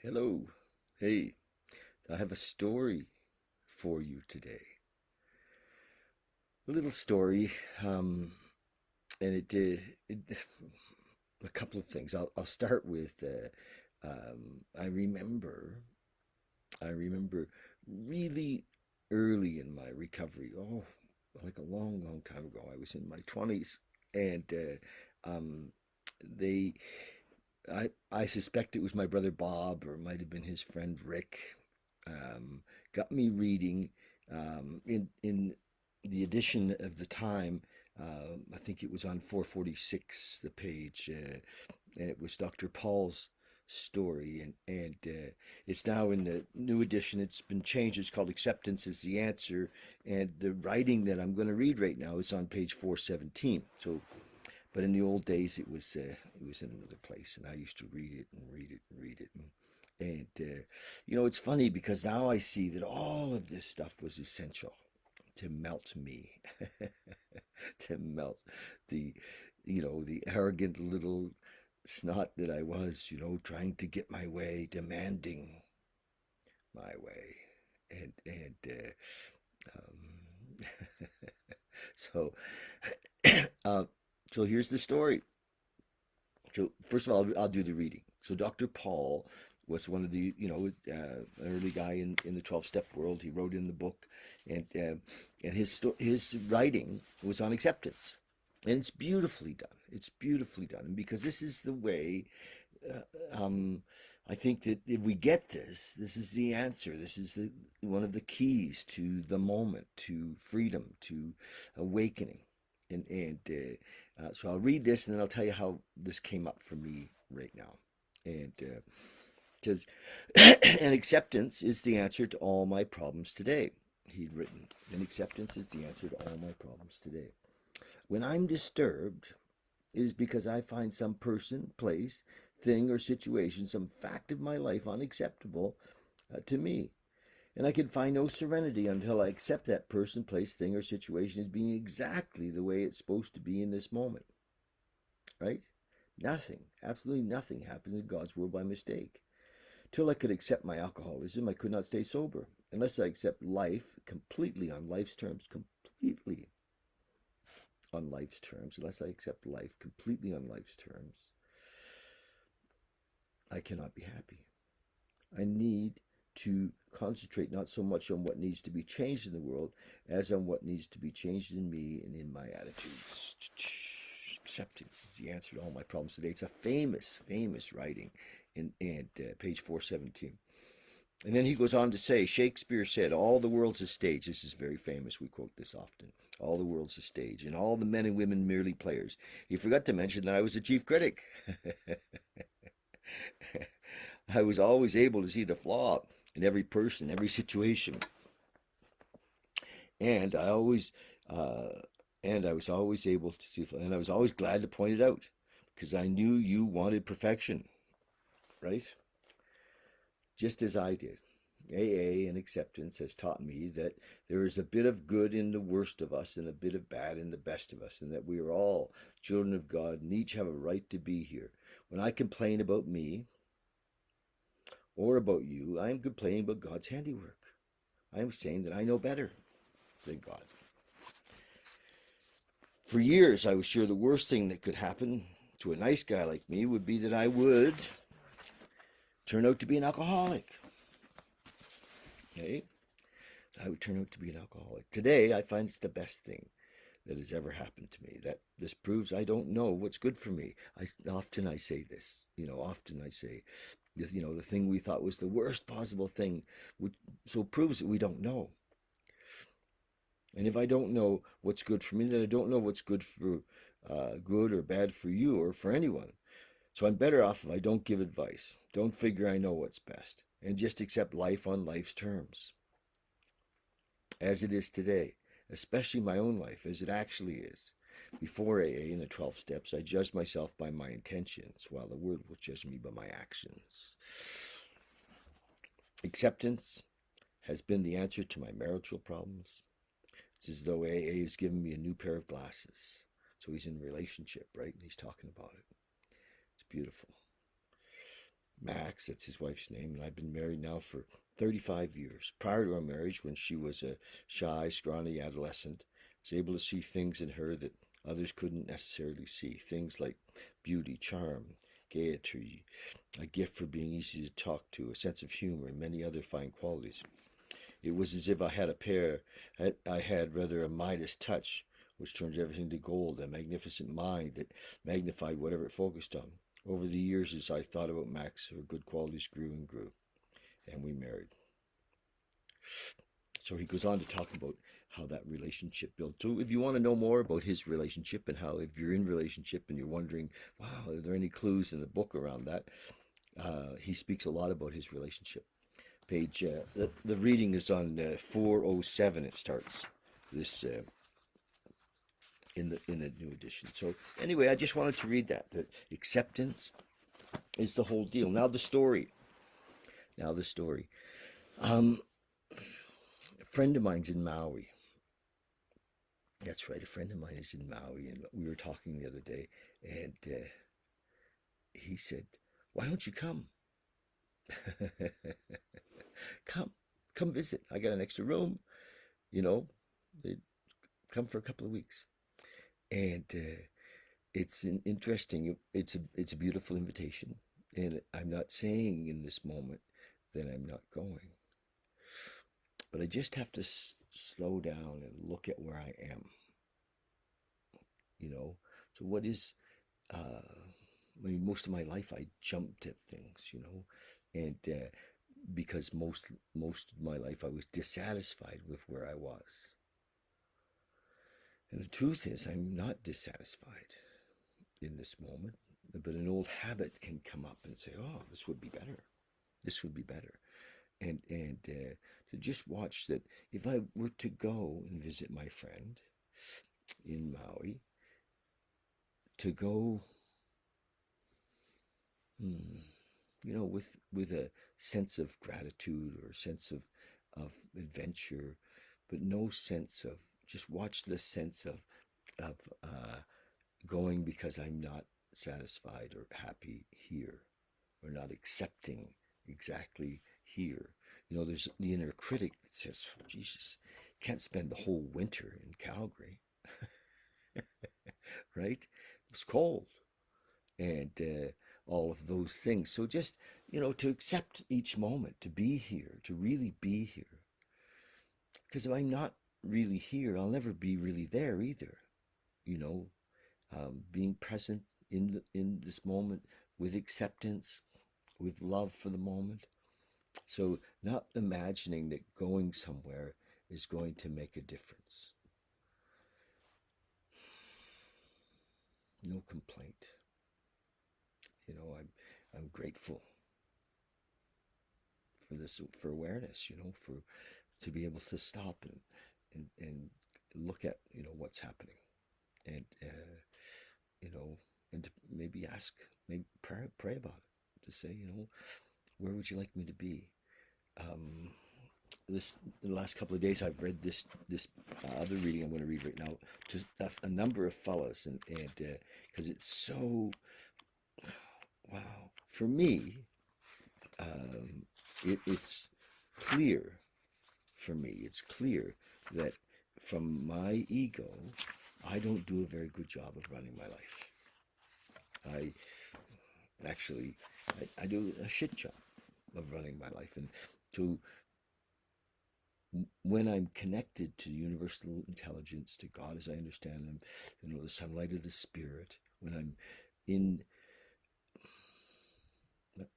Hello. Hey, I have a story for you today. A little story, and it a couple of things. I'll start with I remember really early in my recovery. Oh, like a long time ago. I was in my 20s, and they I suspect it was my brother Bob, or it might have been his friend Rick, got me reading in the edition of the time. I think it was on 446, the page. And it was Dr. Paul's story, and it's now in the new edition. It's been changed. It's called Acceptance is the Answer, and the writing that I'm going to read right now is on page 417. So but in the old days, it was in another place, and I used to read it and read it and read it. And it's funny because now I see that all of this stuff was essential to melt me, to melt the, the arrogant little snot that I was, trying to get my way, demanding my way, and so, uh, so here's the story. So first of all, I'll do the reading. So Dr. Paul was one of the, early guy in the 12-step world. He wrote in the book, and his writing was on acceptance, and it's beautifully done. It's beautifully done, and because this is the way. I think that if we get this, this is the answer. This is one of the keys to the moment, to freedom, to awakening. So I'll read this and then I'll tell you how this came up for me right now. And it says, and acceptance is the answer to all my problems today. He'd written, and acceptance is the answer to all my problems today. When I'm disturbed, it is because I find some person, place, thing, or situation, some fact of my life unacceptable to me. And I can find no serenity until I accept that person, place, thing, or situation as being exactly the way it's supposed to be in this moment. Right? Nothing, absolutely nothing happens in God's world by mistake. Till I could accept my alcoholism, I could not stay sober. Unless I accept life completely on life's terms, completely on life's terms, unless I accept life completely on life's terms, I cannot be happy. I need to concentrate not so much on what needs to be changed in the world as on what needs to be changed in me and in my attitudes. Acceptance is the answer to all my problems today. It's a famous writing in page 417. And then he goes on to say, Shakespeare said, all the world's a stage. This is very famous. We quote this often. All the world's a stage, and all the men and women merely players. He forgot to mention that I was a chief critic. I was always able to see the flaw in every person, every situation, and I always, uh, and I was always able to see, and I was always glad to point it out because I knew you wanted perfection, right? Just as I did. AA and acceptance has taught me that there is a bit of good in the worst of us and a bit of bad in the best of us, and that we are all children of God and each have a right to be here. When I complain about me, or about you, I am complaining about God's handiwork. I am saying that I know better than God. For years, I was sure the worst thing that could happen to a nice guy like me would be that I would turn out to be an alcoholic. Okay? I would turn out to be an alcoholic. Today, I find it's the best thing that has ever happened to me. That this proves I don't know what's good for me. Often I say this. Often I say, the thing we thought was the worst possible thing, so proves that we don't know. And if I don't know what's good for me, then I don't know what's good for good or bad for you or for anyone. So I'm better off if I don't give advice, don't figure I know what's best, and just accept life on life's terms, as it is today, especially my own life, as it actually is. Before AA and the 12 steps, I judged myself by my intentions, while the world will judge me by my actions. Acceptance has been the answer to my marital problems. It's as though AA has given me a new pair of glasses. So he's in a relationship, right? And he's talking about it. It's beautiful. Max, that's his wife's name, and I've been married now for 35 years. Prior to our marriage, when she was a shy, scrawny adolescent, I was able to see things in her that others couldn't necessarily see. Things like beauty, charm, gaiety, a gift for being easy to talk to, a sense of humor, and many other fine qualities. It was as if I had I had rather a Midas touch, which turns everything to gold, a magnificent mind that magnified whatever it focused on. Over the years, as I thought about Max, her good qualities grew and grew, and we married. So he goes on to talk about how that relationship built. So if you want to know more about his relationship and how, if you're in relationship and you're wondering, wow, are there any clues in the book around that? He speaks a lot about his relationship. Page, the reading is on 407. It starts this in the new edition. So anyway, I just wanted to read that. That acceptance is the whole deal. Now the story. Now the story. A friend of mine's in Maui. That's right. A friend of mine is in Maui, and we were talking the other day, and he said, "Why don't you come? come, come visit. I got an extra room. You know, come for a couple of weeks." And it's an interesting. It's a beautiful invitation, and I'm not saying in this moment that I'm not going, but I just have to slow down and look at where I am. You know, so what is? I mean, most of my life I jumped at things. You know, and because most of my life I was dissatisfied with where I was. And the truth is, I'm not dissatisfied in this moment, but an old habit can come up and say, "Oh, this would be better. This would be better." And to just watch that. If I were to go and visit my friend in Maui, to go, you know, with a sense of gratitude or a sense of adventure, but no sense of, just watch the sense of going because I'm not satisfied or happy here, or not accepting exactly here. You know, there's the inner critic that says, oh, Jesus, can't spend the whole winter in Calgary, right? It's cold, and all of those things. So just, you know, to accept each moment, to be here, to really be here. Because if I'm not really here, I'll never be really there either. You know, being present in this moment with acceptance, with love for the moment. So not imagining that going somewhere is going to make a difference. No complaint. You know, I'm grateful for this, for awareness. You know, for to be able to stop and look at, you know, what's happening, and you know, and to maybe ask, maybe pray about it, to say, you know, where would you like me to be? Um, the last couple of days I've read this other reading I'm going to read right now to a number of fellows, and because it's so, wow, for me, um, it's clear, for me it's clear that from my ego I don't do a very good job of running my life. I actually, I do a shit job of running my life. And to, when I'm connected to universal intelligence, to God as I understand Him, you know, the sunlight of the Spirit, when I'm in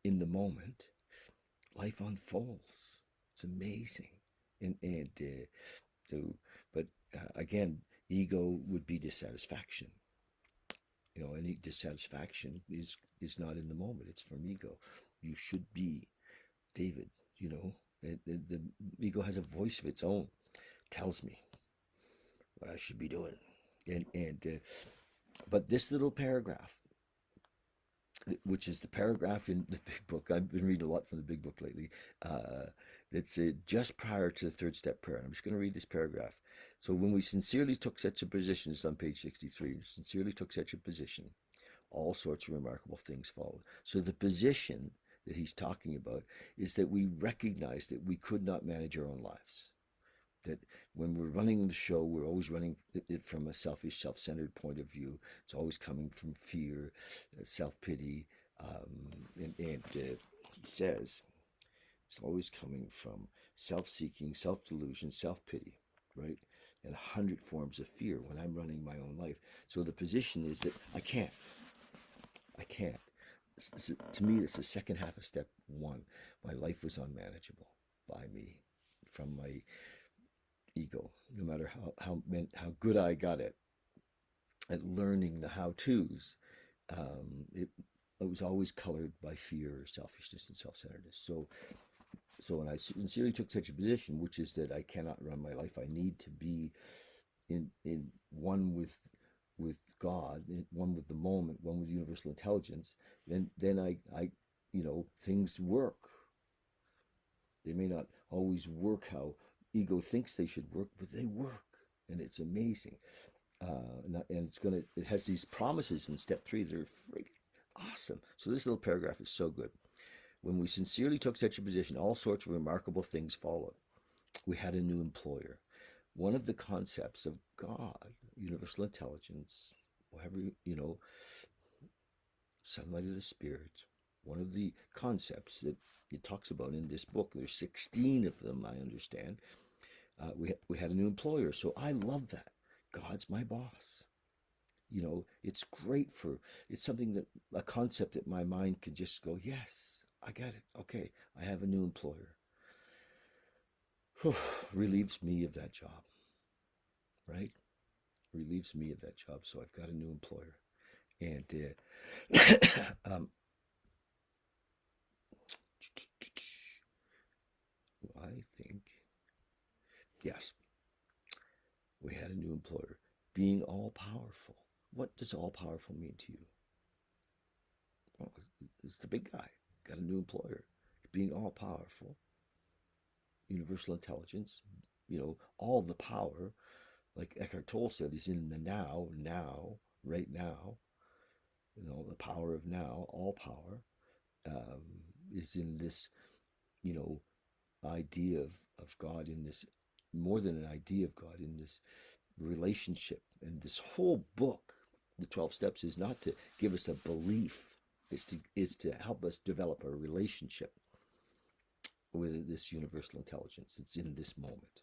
the moment, life unfolds. It's amazing, and to, but again, ego would be dissatisfaction. You know, any dissatisfaction is not in the moment. It's from ego. You should be David. You know, the ego has a voice of its own, tells me what I should be doing, and but this little paragraph, which is the paragraph in the big book. I've been reading a lot from the big book lately. That's just prior to the third step prayer. And I'm just going to read this paragraph. So when we sincerely took such a position, it's on page 63, sincerely took such a position, all sorts of remarkable things followed. So the position that he's talking about is that we recognize that we could not manage our own lives. That when we're running the show, we're always running it from a selfish, self-centered point of view. It's always coming from fear, self-pity, and he says it's always coming from self-seeking, self-delusion, self-pity, right? And 100 forms of fear when I'm running my own life. So the position is that I can't. I can't. To me, it's the second half of step one. My life was unmanageable by me from my ego. No matter how good I got at learning the how-tos, it was always colored by fear, selfishness, and self-centeredness. So when I sincerely took such a position, which is that I cannot run my life, I need to be in one with God, one with the moment, one with universal intelligence, then I things work. They may not always work how ego thinks they should work, but they work, and it's amazing. And it has these promises in step three that are freaking awesome. So this little paragraph is so good. When we sincerely took such a position, all sorts of remarkable things followed. We had a new employer. One of the concepts of God, universal intelligence, whatever, sunlight of the spirit, one of the concepts that it talks about in this book, there's 16 of them, I understand. We had a new employer, so I love that. God's my boss. It's great it's something that, a concept that my mind can just go, yes, I get it. Okay, I have a new employer. Whew, relieves me of that job, right? Relieves me of that job. So I've got a new employer. And I think, yes, we had a new employer. Being all powerful. What does all powerful mean to you? Well, it's the big guy. Got a new employer. Being all powerful. Universal intelligence. All the power. Like Eckhart Tolle said, is in the now, right now. The power of now, all power, is in this, idea of God, in this, more than an idea of God, in this relationship. And this whole book, the 12 steps, is not to give us a belief, is to help us develop a relationship with this universal intelligence. It's in this moment.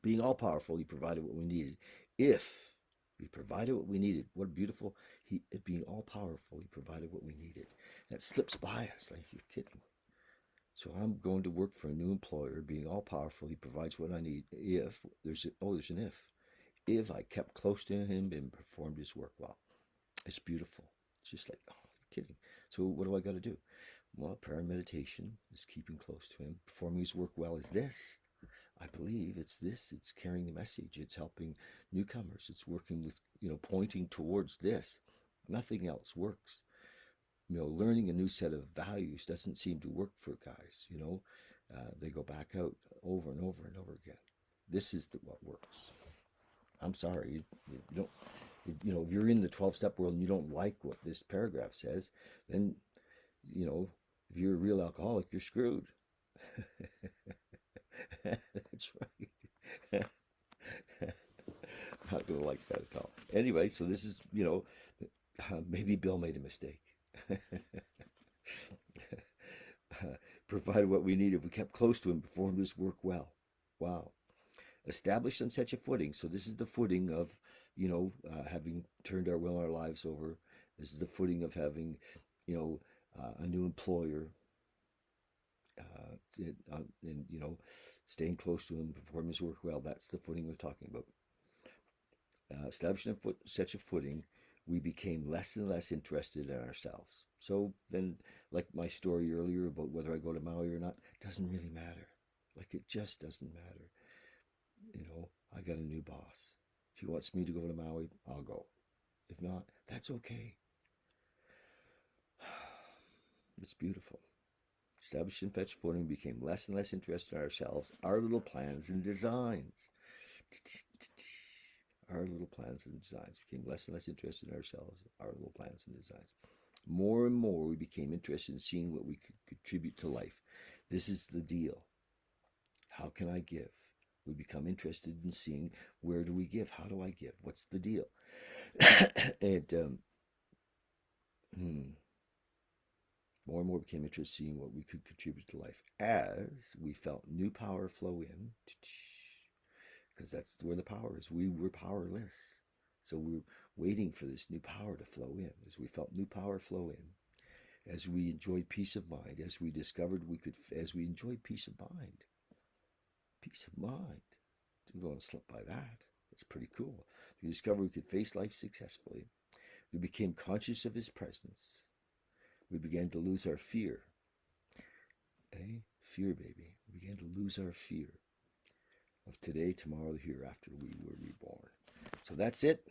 Being all powerful, he provided what we needed. If he provided what we needed, what beautiful, being all powerful, he provided what we needed. That slips by us, like, you're kidding. So I'm going to work for a new employer, being all powerful, he provides what I need. If there's an if I kept close to him and performed his work well. It's beautiful. It's just like, oh, you're kidding. So what do I got to do? Well, prayer and meditation is keeping close to him. Performing his work well is this. I believe it's this. It's carrying the message. It's helping newcomers. It's working with, pointing towards this. Nothing else works. Learning a new set of values doesn't seem to work for guys. They go back out over and over and over again. This is what works. I'm sorry, you don't. If you're in the 12-step world and you don't like what this paragraph says, then, if you're a real alcoholic, you're screwed. That's right. Not gonna like that at all. Anyway, so this is, maybe Bill made a mistake. Provided what we needed. We kept close to him, performed his work well. Wow. Established on such a footing. So this is the footing of, having turned our will, our lives over. This is the footing of having, a new employer, and staying close to him, performing his work well. That's the footing we're talking about. Establishing such a footing, we became less and less interested in ourselves. So then, like my story earlier about whether I go to Maui or not, doesn't really matter. Like, it just doesn't matter. I got a new boss. If he wants me to go to Maui, I'll go. If not, that's okay. It's beautiful. Established and fetched footing, became less and less interested in ourselves, our little plans and designs. Our little plans and designs became less and less interested in ourselves, our little plans and designs. More and more, we became interested in seeing what we could contribute to life. This is the deal. How can I give? We become interested in seeing, where do we give? How do I give? What's the deal? And more and more became interested in seeing what we could contribute to life as we felt new power flow in, because that's where the power is. We were powerless. So we're waiting for this new power to flow in. As we felt new power flow in, as we enjoyed peace of mind, as we discovered we could, as we enjoyed peace of mind. Peace of mind. Didn't want to slip by that. That's pretty cool. We discovered we could face life successfully. We became conscious of his presence. We began to lose our fear. Fear, baby. We began to lose our fear of today, tomorrow, the hereafter we were reborn. So that's it.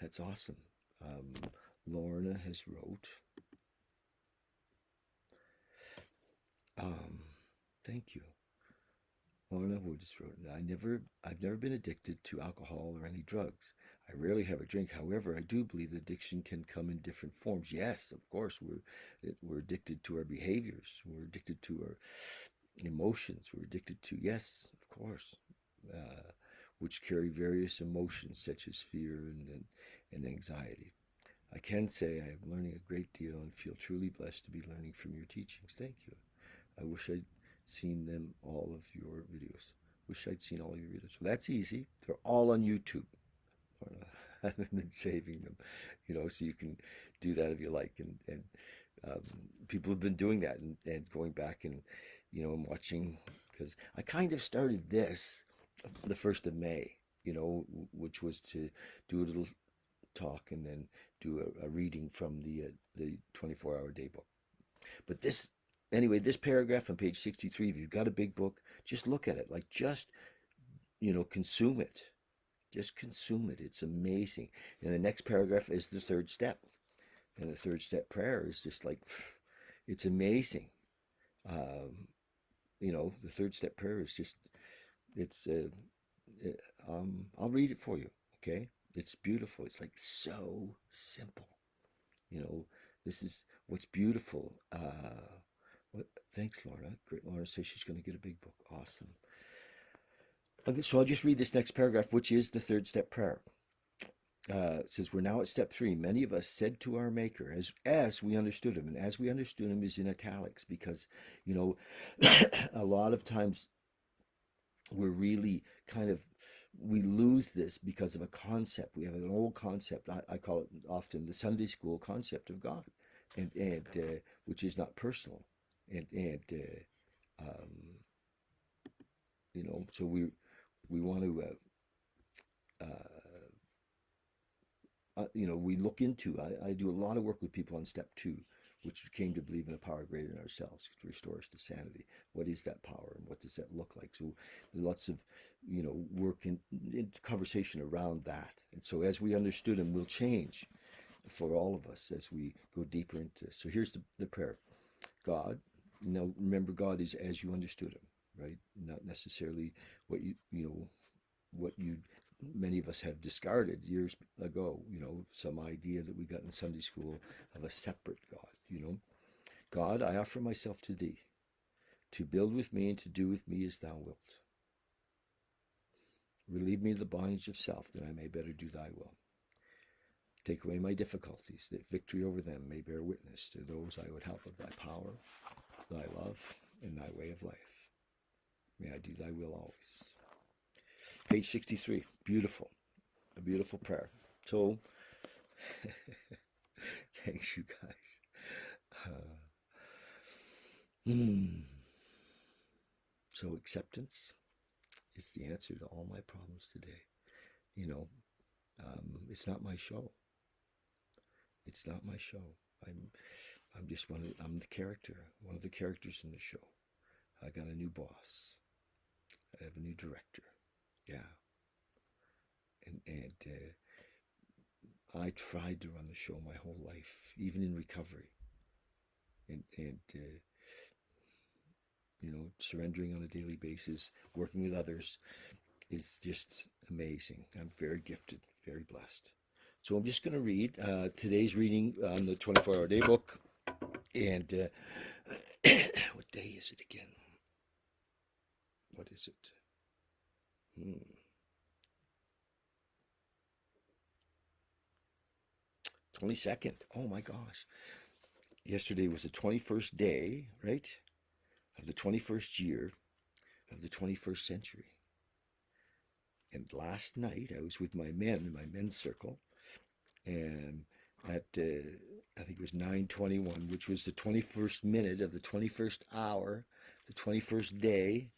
That's awesome. Lorna has wrote. Thank you. Lorna Woods wrote, I've never been addicted to alcohol or any drugs. I rarely have a drink. However, I do believe addiction can come in different forms. Yes, of course, we're addicted to our behaviors. We're addicted to our emotions. We're addicted to, yes, of course, which carry various emotions such as fear and anxiety. I can say I am learning a great deal and feel truly blessed to be learning from your teachings. Thank you. I wish I'd seen them, all of your videos. Wish I'd seen all your videos. So that's easy. They're all on YouTube. I haven't been saving them, so you can do that if you like. And people have been doing that and going back and watching, because I kind of started this the 1st of May, which was to do a little talk and then do a reading from the 24-hour day book. But this paragraph on page 63, if you've got a big book, just look at it. Like, just, consume it. Just consume it. It's amazing. And the next paragraph is the 3rd step. And the 3rd step prayer is just like, it's amazing. The 3rd step prayer is just, I'll read it for you, okay? It's beautiful. It's like so simple. This is what's beautiful. Thanks, Lorna. Great. Lorna says she's going to get a big book. Awesome. Okay, so I'll just read this next paragraph, which is the 3rd step prayer. It says, we're now at step 3. Many of us said to our Maker, as we understood him, and as we understood him is in italics, because, a lot of times we're really we lose this because of a concept. We have an old concept. I call it often the Sunday school concept of God, and which is not personal. And so we want to we look into. I do a lot of work with people on step 2, which came to believe in a power greater than ourselves to restore us to sanity. What is that power, and what does that look like? So lots of work in conversation around that. And so as we understood him, we'll change for all of us as we go deeper into this. So here's the prayer. God, remember, God is as you understood him, right? Not necessarily what many of us have discarded years ago, some idea that we got in Sunday school of a separate God, God, I offer myself to thee, to build with me and to do with me as thou wilt. Relieve me of the bondage of self, that I may better do thy will. Take away my difficulties, that victory over them may bear witness to those I would help of thy power, thy love, and thy way of life. May I do thy will always. Page 63, beautiful, a beautiful prayer. So, thanks, you guys. So acceptance is the answer to all my problems today. It's not my show. It's not my show. I'm just I'm the character, one of the characters in the show. I got a new boss. I have a new director. Yeah. And I tried to run the show my whole life, even in recovery. And surrendering on a daily basis, working with others, is just amazing. I'm very gifted, very blessed. So I'm just going to read today's reading on the 24-hour day book. And what day is it again? What is it? 22nd. Oh my gosh. Yesterday was the 21st day, right? Of the 21st year of the 21st century. And last night I was with my men in my men's circle, and at I think it was 9:21, which was the 21st minute of the 21st hour, the 21st day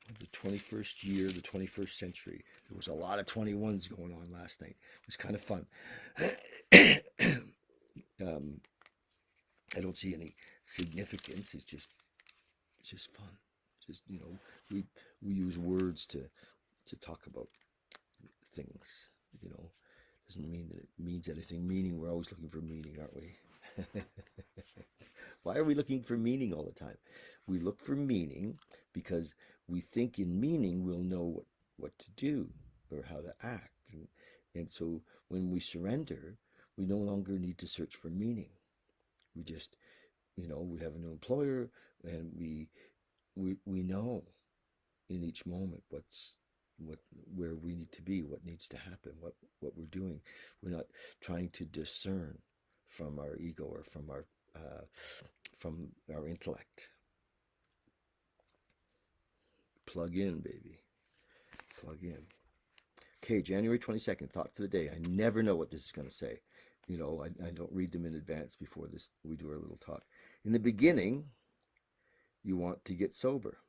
of the 21st year, the 21st century. There was a lot of 21s going on last night. It was kind of fun. um, I don't see any significance. It's just fun. Just we use words to talk about things. Doesn't mean that it means anything. Meaning, we're always looking for meaning, aren't we? Why are we looking for meaning all the time? We look for meaning because we think in meaning we'll know what to do or how to act. And so when we surrender, we no longer need to search for meaning. We just, we have a new employer, and we know in each moment where we need to be, what needs to happen, what we're doing. We're not trying to discern from our ego or from our intellect. Plug in, baby. Plug in. Okay, January 22nd, thought for the day. I never know what this is going to say. I don't read them in advance before we do our little talk. In the beginning, you want to get sober,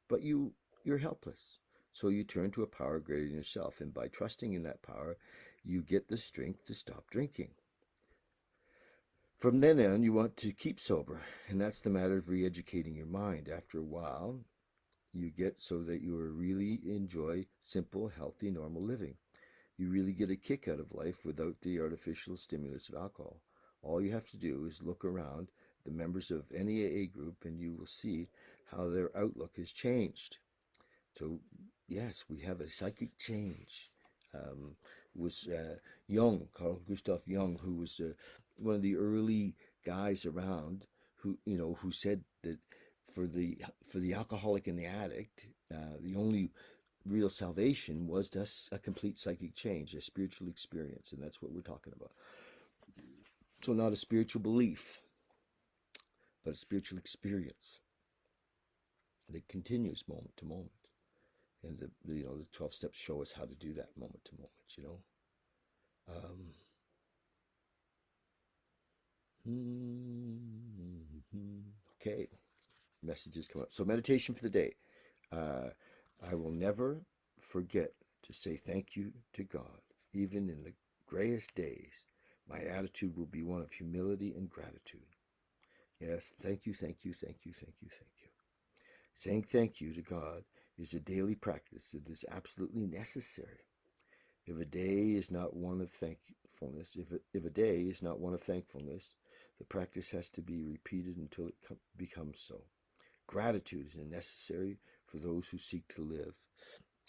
but you're helpless. So you turn to a power greater than yourself, and by trusting in that power, you get the strength to stop drinking. From then on, you want to keep sober, and that's the matter of re-educating your mind. After a while, you get so that you really enjoy simple, healthy, normal living. You really get a kick out of life without the artificial stimulus of alcohol. All you have to do is look around the members of any AA group, and you will see how their outlook has changed. So, yes, we have a psychic change. Was Jung, Carl Gustav Jung, who was one of the early guys around, who said that for the alcoholic and the addict, the only real salvation was just a complete psychic change, a spiritual experience, and that's what we're talking about. So not a spiritual belief, but a spiritual experience that continues moment to moment. And the 12 steps show us how to do that moment to moment. Okay, messages come up. So meditation for the day. I will never forget to say thank you to God, even in the grayest days. My attitude will be one of humility and gratitude. Yes, thank you, thank you, thank you, thank you, thank you. Saying thank you to God is a daily practice that is absolutely necessary. If a day is not one of thankfulness, if a day is not one of thankfulness, the practice has to be repeated until it becomes so. Gratitude is necessary for those who seek to live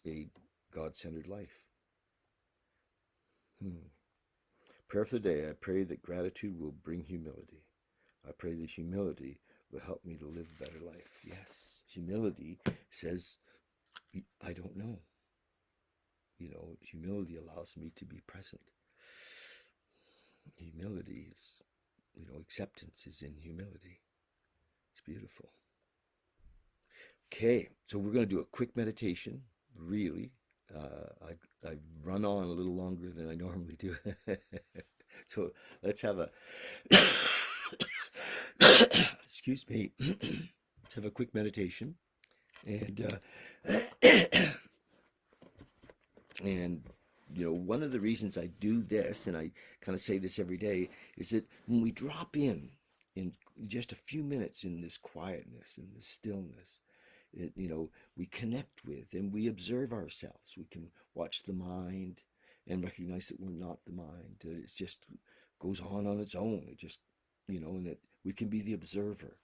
a God-centered life. Prayer for the day. I pray that gratitude will bring humility. I pray that humility will help me to live a better life. Yes, humility says, I don't know. Humility allows me to be present. Humility is, acceptance is in humility. It's beautiful. Okay, so we're going to do a quick meditation, really. I've run on a little longer than I normally do. So let's have a, excuse me, let's have a quick meditation. And, and one of the reasons I do this, and I kind of say this every day, is that when we drop in just a few minutes in this quietness, in this stillness, we connect with and we observe ourselves. We can watch the mind and recognize that we're not the mind, that it just goes on its own. It just, and that we can be the observer.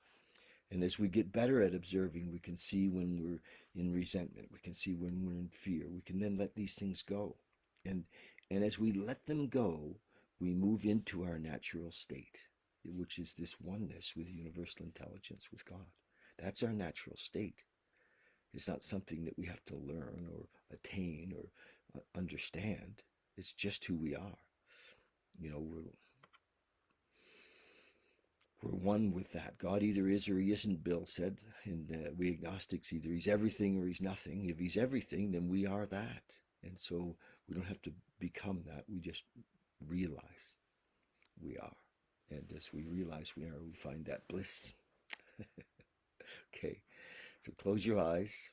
And as we get better at observing, we can see when we're in resentment. We can see when we're in fear. We can then let these things go. And, and as we let them go, we move into our natural state, which is this oneness with universal intelligence, with God. That's our natural state. It's not something that we have to learn or attain or understand. It's just who we are. You know, we're one with that. God either is or he isn't, Bill said. And we agnostics, either he's everything or he's nothing. If he's everything, then we are that. And so we don't have to become that. We just realize we are. And as we realize we are, we find that bliss. Okay, so close your eyes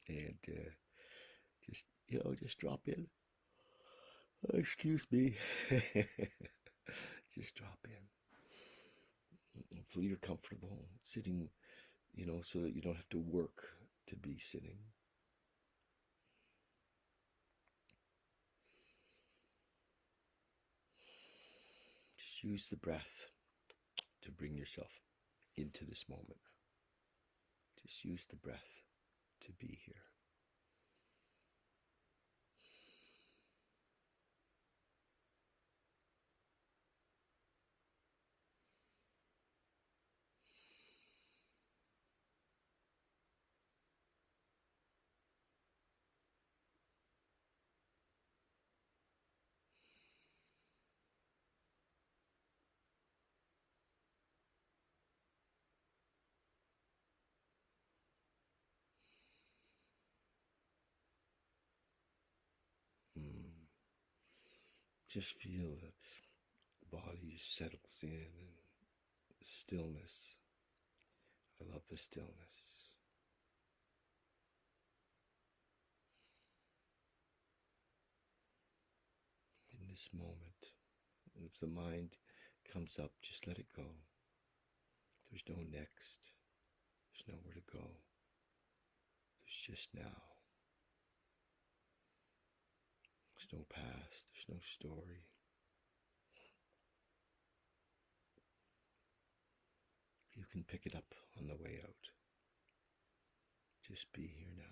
and just drop in. Excuse me. Just drop in. Feel you're comfortable sitting, so that you don't have to work to be sitting. Just use the breath to bring yourself into this moment. Just use the breath to be here. Mm. Just feel the body settles in and the stillness. I love the stillness. In this moment, if the mind comes up, just let it go. There's no next. There's nowhere to go. There's just now. There's no past. There's no story. You can pick it up on the way out. Just be here now.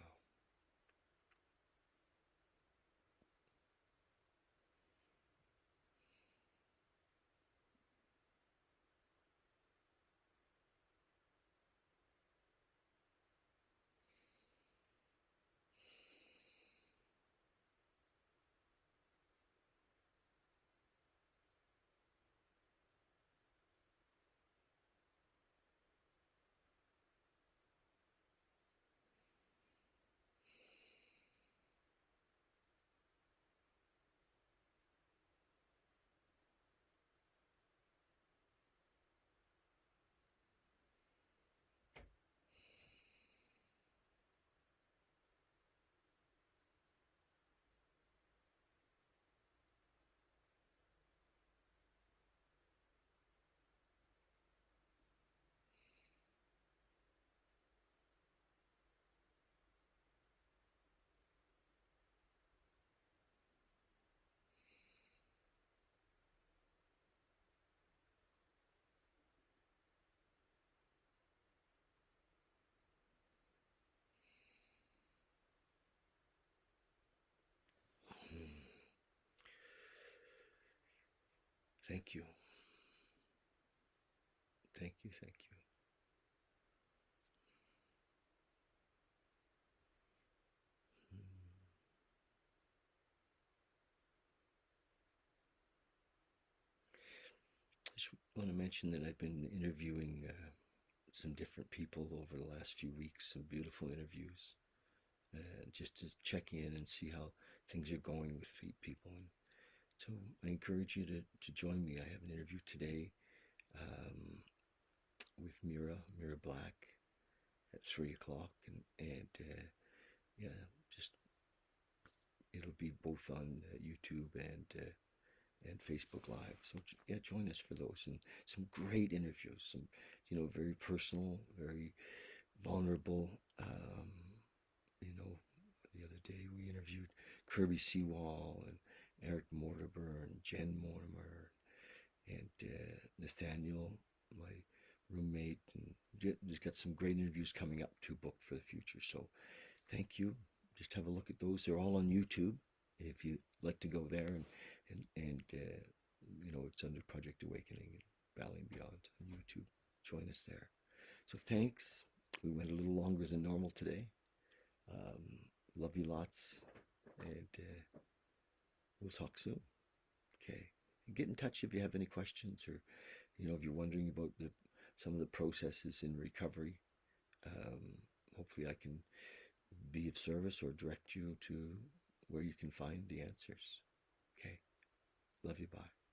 Thank you. Thank you. Thank you. I just want to mention that I've been interviewing some different people over the last few weeks, some beautiful interviews, just to check in and see how things are going with people. And so I encourage you to join me. I have an interview today um, with Mira Black at 3 o'clock, and yeah, just it'll be both on YouTube and Facebook Live. So yeah, join us for those and some great interviews. Some very personal, very vulnerable. The other day we interviewed Kirby Seawall and Eric Mortimer and Jen Mortimer and Nathaniel, my roommate, and just got some great interviews coming up to book for the future. So thank you. Just have a look at those. They're all on YouTube. If you'd like to go there and it's under Project Awakening and Valley and Beyond on YouTube. Join us there. So thanks. We went a little longer than normal today. Love you lots, and we'll talk soon. Okay. And get in touch if you have any questions, or if you're wondering about some of the processes in recovery. Hopefully, I can be of service or direct you to where you can find the answers. Okay. Love you. Bye.